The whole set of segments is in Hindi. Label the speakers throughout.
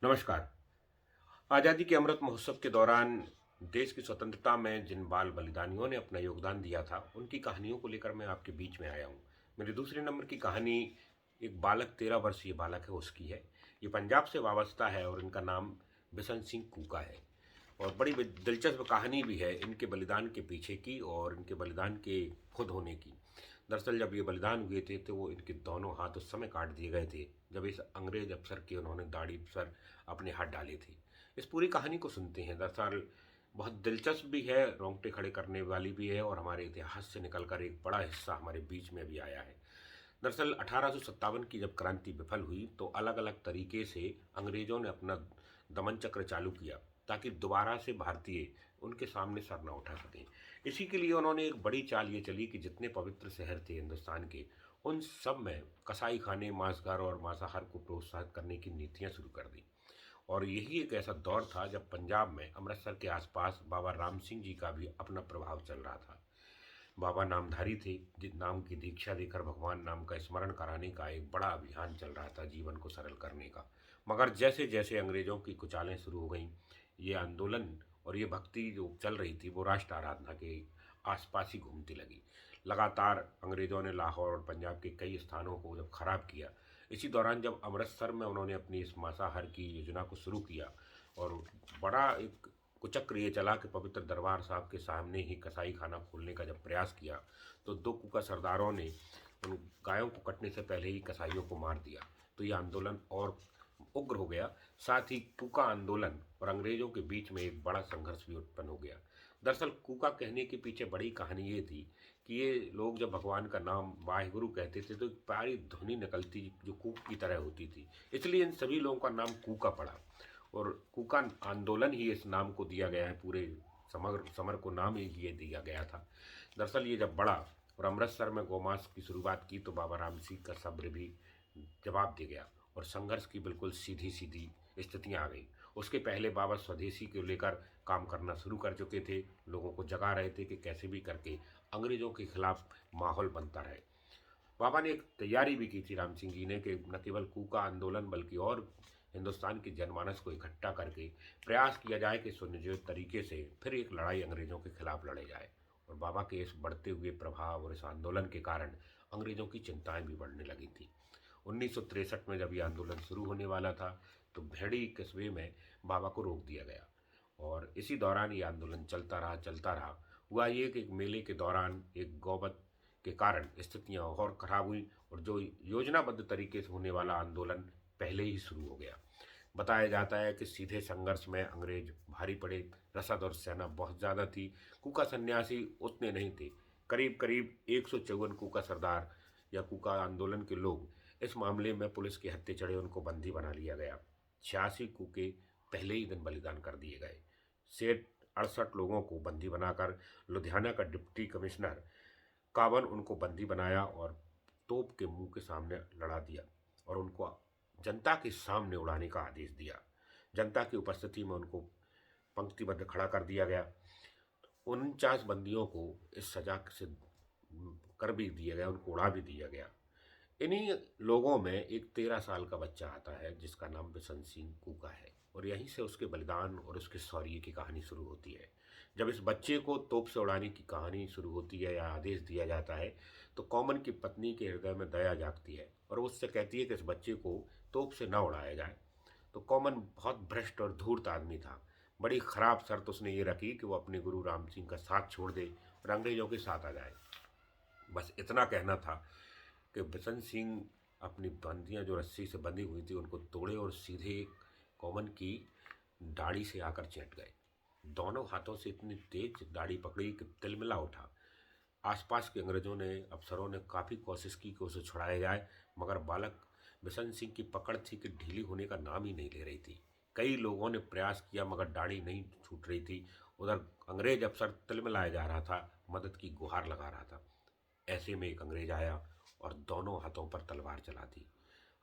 Speaker 1: नमस्कार। आज़ादी के अमृत महोत्सव के दौरान देश की स्वतंत्रता में जिन बाल बलिदानियों ने अपना योगदान दिया था, उनकी कहानियों को लेकर मैं आपके बीच में आया हूँ। मेरे दूसरे नंबर की कहानी एक बालक 13 वर्षीय बालक है उसकी है। ये पंजाब से वाबस्ता है और इनका नाम बिशन सिंह कूका है। और बड़ी दिलचस्प कहानी भी है इनके बलिदान के पीछे की और इनके बलिदान के खुद होने की। दरअसल जब ये बलिदान हुए थे तो वो इनके दोनों हाथ उस समय काट दिए गए थे जब इस अंग्रेज अफसर की उन्होंने दाढ़ी पर अपने हाथ डाले थे। इस पूरी कहानी को सुनते हैं। दरअसल बहुत दिलचस्प भी है, रोंगटे खड़े करने वाली भी है और हमारे इतिहास से निकलकर एक बड़ा हिस्सा हमारे बीच में भी आया है। दरअसल 1857 की जब क्रांति विफल हुई तो अलग अलग तरीके से अंग्रेजों ने अपना दमन चक्र चालू किया ताकि दोबारा से भारतीय उनके सामने सर न उठा सकें। इसी के लिए उन्होंने एक बड़ी चाल ये चली कि जितने पवित्र शहर थे हिंदुस्तान के, उन सब में कसाई खाने, मांसघर और मांसाहार को प्रोत्साहित करने की नीतियां शुरू कर दी। और यही एक ऐसा दौर था जब पंजाब में अमृतसर के आसपास बाबा राम सिंह जी का भी अपना प्रभाव चल रहा था। बाबा नामधारी थे, जिस नाम की दीक्षा देकर भगवान नाम का स्मरण कराने का एक बड़ा अभियान चल रहा था जीवन को सरल करने का। मगर जैसे जैसे अंग्रेजों की कुचालें शुरू हो गईं, ये आंदोलन और ये भक्ति जो चल रही थी वो राष्ट्र आराधना के आसपास ही घूमती लगी। लगातार अंग्रेजों ने लाहौर और पंजाब के कई स्थानों को जब खराब किया, इसी दौरान जब अमृतसर में उन्होंने अपनी इस मांसाहार की योजना को शुरू किया और बड़ा एक कुचक्र ये चला कि पवित्र दरबार साहब के सामने ही कसाई खाना खोलने का जब प्रयास किया तो दो कुका सरदारों ने उन गायों को कटने से पहले ही कसाईयों को मार दिया। तो ये आंदोलन और उग्र हो गया। साथ ही कुका आंदोलन और अंग्रेजों के बीच में एक बड़ा संघर्ष भी उत्पन्न हो गया। दरअसल कुका कहने के पीछे बड़ी कहानी ये थी कि ये लोग जब भगवान का नाम वाहिगुरु कहते थे तो एक प्यारी ध्वनि निकलती जो कूक की तरह होती थी, इसलिए इन सभी लोगों का नाम कूका पड़ा। और कुका आंदोलन ही इस नाम को दिया गया है, पूरे समग्र समर को नाम ही ये दिया गया था। दरअसल ये जब बढ़ा और अमृतसर में गौमांस की शुरुआत की तो बाबा राम सिंह का सब्र भी जवाब दे गया और संघर्ष की बिल्कुल सीधी सीधी स्थितियां आ गई। उसके पहले बाबा स्वदेशी को लेकर काम करना शुरू कर चुके थे, लोगों को जगा रहे थे कि कैसे भी करके अंग्रेजों के खिलाफ माहौल बनता रहे। बाबा ने एक तैयारी भी की थी राम सिंह जी ने कि न केवल कूका आंदोलन बल्कि और हिंदुस्तान की जनमानस को इकट्ठा करके प्रयास किया जाए कि सुनियोजित तरीके से फिर एक लड़ाई अंग्रेजों के खिलाफ लड़े जाए। और बाबा के इस बढ़ते हुए प्रभाव और इस आंदोलन के कारण अंग्रेजों की चिंताएं भी बढ़ने लगी थी। 1963 में जब ये आंदोलन शुरू होने वाला था तो भेड़ी कस्बे में बाबा को रोक दिया गया और इसी दौरान ये आंदोलन चलता रहा। हुआ ये कि एक मेले के दौरान एक गौवध के कारण स्थितियां और खराब हुई और जो योजनाबद्ध तरीके से होने वाला आंदोलन पहले ही शुरू हो गया। बताया जाता है कि सीधे संघर्ष में अंग्रेज भारी पड़े, रसद और सेना बहुत ज़्यादा थी। कुका सन्यासी उतने नहीं थे। करीब करीब 154 कुका सरदार या कुका आंदोलन के लोग इस मामले में पुलिस के हत्थे चढ़े, उनको बंदी बना लिया गया। 86 कुके पहले ही दिन बलिदान कर दिए गए। सेठ 68 लोगों को बंदी बनाकर लुधियाना का डिप्टी कमिश्नर कावन उनको बंदी बनाया और तोप के मुंह के सामने लड़ा दिया और उनको जनता के सामने उड़ाने का आदेश दिया। जनता की उपस्थिति में उनको पंक्तिबद्ध खड़ा कर दिया गया। 49 बंदियों को इस सजा से कर भी दिया गया, उनको उड़ा भी दिया गया। इन्हीं लोगों में एक 13 साल का बच्चा आता है जिसका नाम बिशन सिंह कूका है और यहीं से उसके बलिदान और उसके शौर्य की कहानी शुरू होती है। जब इस बच्चे को तोप से उड़ाने की कहानी शुरू होती है या आदेश दिया जाता है तो कॉमन की पत्नी के हृदय में दया जागती है और वो उससे कहती है कि इस बच्चे को तोप से न उड़ाया जाए। तो कॉमन बहुत भ्रष्ट और धूर्त आदमी था। बड़ी खराब शर्त उसने ये रखी कि वो अपने गुरु राम सिंह का साथ छोड़ दे और अंग्रेजों के साथ आ जाए। बस इतना कहना था कि बिशन सिंह अपनी बंदियां जो रस्सी से बंधी हुई थी उनको तोड़े और सीधे कॉमन की दाढ़ी से आकर चेंट गए। दोनों हाथों से इतनी तेज दाढ़ी पकड़ी कि तिलमिला उठा। आसपास के अंग्रेजों ने, अफसरों ने काफ़ी कोशिश की कि उसे छुड़ाया जाए, मगर बालक बिशन सिंह की पकड़ थी कि ढीली होने का नाम ही नहीं ले रही थी। कई लोगों ने प्रयास किया मगर दाढ़ी नहीं छूट रही थी। उधर अंग्रेज अफसर तिलमिलाया जा रहा था, मदद की गुहार लगा रहा था। ऐसे में एक अंग्रेज आया और दोनों हाथों पर तलवार चला दी।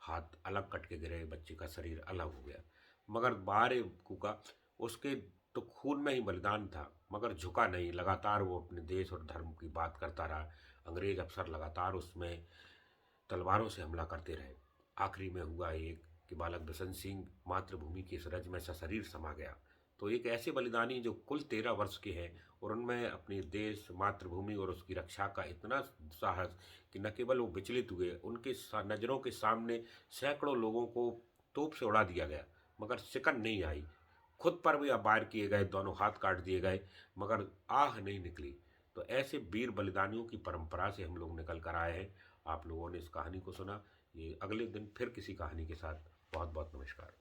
Speaker 1: हाथ अलग कट के गिरे, बच्चे का शरीर अलग हो गया। मगर बाहर कुका, उसके तो खून में ही बलिदान था मगर झुका नहीं। लगातार वो अपने देश और धर्म की बात करता रहा। अंग्रेज अफसर लगातार उसमें तलवारों से हमला करते रहे। आखिरी में हुआ एक कि बालक बसंत सिंह मातृभूमि की इस रज में सशरीर समा गया। तो एक ऐसे बलिदानी जो कुल 13 वर्ष के हैं और उनमें अपने देश, मातृभूमि और उसकी रक्षा का इतना साहस कि न केवल वो विचलित हुए, उनके नज़रों के सामने सैकड़ों लोगों को तोप से उड़ा दिया गया, मगर शिकन नहीं आई। खुद पर भी वार किए गए, दोनों हाथ काट दिए गए, मगर आह नहीं निकली। तो ऐसे वीर बलिदानियों की परंपरा से हम लोग निकल कर आए हैं। आप लोगों ने इस कहानी को सुना। ये अगले दिन फिर किसी कहानी के साथ। बहुत बहुत नमस्कार।